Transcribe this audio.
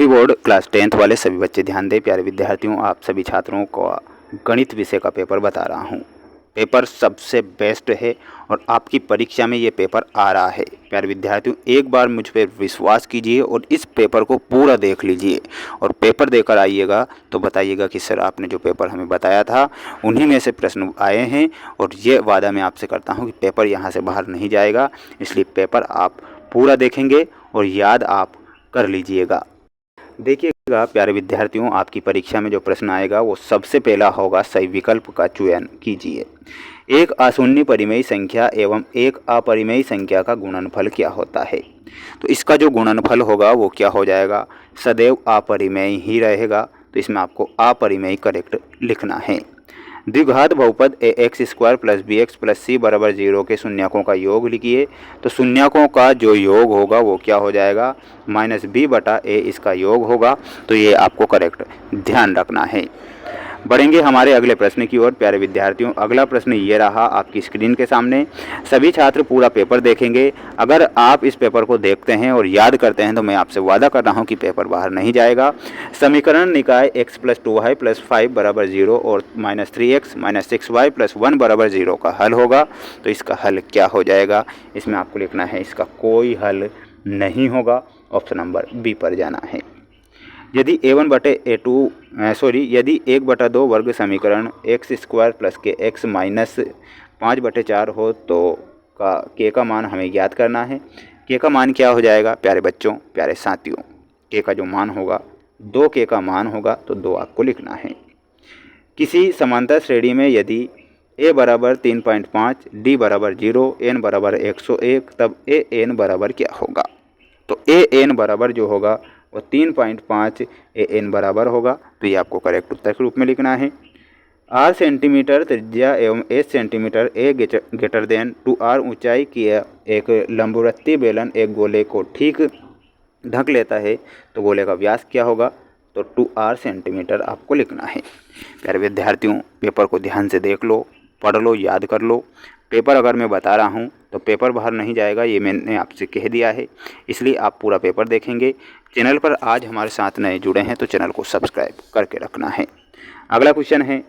Board class 10th वाले सभी बच्चे ध्यान दें। प्यारे विद्यार्थियों, आप सभी छात्रों को गणित विषय का पेपर बता रहा हूं। पेपर सबसे बेस्ट है और आपकी परीक्षा में ये पेपर आ रहा है। प्यारे विद्यार्थियों, एक बार मुझ पर विश्वास कीजिए और इस पेपर को पूरा देख लीजिए और पेपर देकर आइएगा तो बताइएगा कि सर आपने जो पेपर हमें बताया था उन्हीं में से प्रश्न आए हैं। और ये वादा मैं आपसे करता हूँ कि पेपर यहाँ से बाहर नहीं जाएगा, इसलिए पेपर आप पूरा देखेंगे और याद आप कर लीजिएगा। देखिएगा प्यारे विद्यार्थियों, आपकी परीक्षा में जो प्रश्न आएगा वो सबसे पहला होगा, सही विकल्प का चयन कीजिए। एक अशून्य परिमेय संख्या एवं एक अपरिमेय संख्या का गुणनफल क्या होता है? तो इसका जो गुणनफल होगा वो क्या हो जाएगा? सदैव अपरिमेय ही रहेगा। तो इसमें आपको अपरिमेय करेक्ट लिखना है। द्विघात बहुपद ax² + bx + c = 0 के शून्यकों का योग लिखिए। तो शून्यकों का जो योग होगा वो क्या हो जाएगा? -b/a इसका योग होगा। तो ये आपको करेक्ट ध्यान रखना है। बढ़ेंगे हमारे अगले प्रश्न की ओर। प्यारे विद्यार्थियों, अगला प्रश्न ये रहा आपकी स्क्रीन के सामने। सभी छात्र पूरा पेपर देखेंगे। अगर आप इस पेपर को देखते हैं और याद करते हैं तो मैं आपसे वादा कर रहा हूं कि पेपर बाहर नहीं जाएगा। समीकरण निकाय x + 2y + 5 = 0 और -3x - 6y + 1 = 0 का हल होगा। तो इसका हल क्या हो जाएगा? इसमें आपको लिखना है इसका कोई हल नहीं होगा। ऑप्शन नंबर बी पर जाना है। यदि यदि 1/2 वर्ग समीकरण x² + kx - 5/4 हो तो k का मान हमें ज्ञात करना है। k का मान क्या हो जाएगा प्यारे बच्चों, प्यारे साथियों? k का जो मान होगा 2k का मान होगा, तो 2 आपको लिखना है। किसी समांतर श्रेणी में यदि a = 3.5, d = 0, n = 101, तब a n बराबर क्या होगा? तो a n बराबर जो होगा वो 3.5 a n बराबर होगा। तो ये आपको करेक्ट उत्तर के रूप में लिखना है। r सेंटीमीटर त्रिज्या एवं s सेंटीमीटर a > 2r ऊंचाई की एक लंबवृत्तीय बेलन एक गोले को ठीक ढक लेता है तो गोले का व्यास क्या होगा? तो 2r सेंटीमीटर आपको लिखना है। प्यारे विद्यार्थियों, पेपर को ध्यान से देख लो, पढ़ लो, याद कर लो। पेपर अगर मैं बता रहा हूं तो पेपर बाहर नहीं जाएगा, ये मैंने आपसे कह दिया है, इसलिए आप पूरा पेपर देखेंगे। चैनल पर आज हमारे साथ नए जुड़े हैं तो चैनल को सब्सक्राइब करके रखना है। अगला क्वेश्चन है,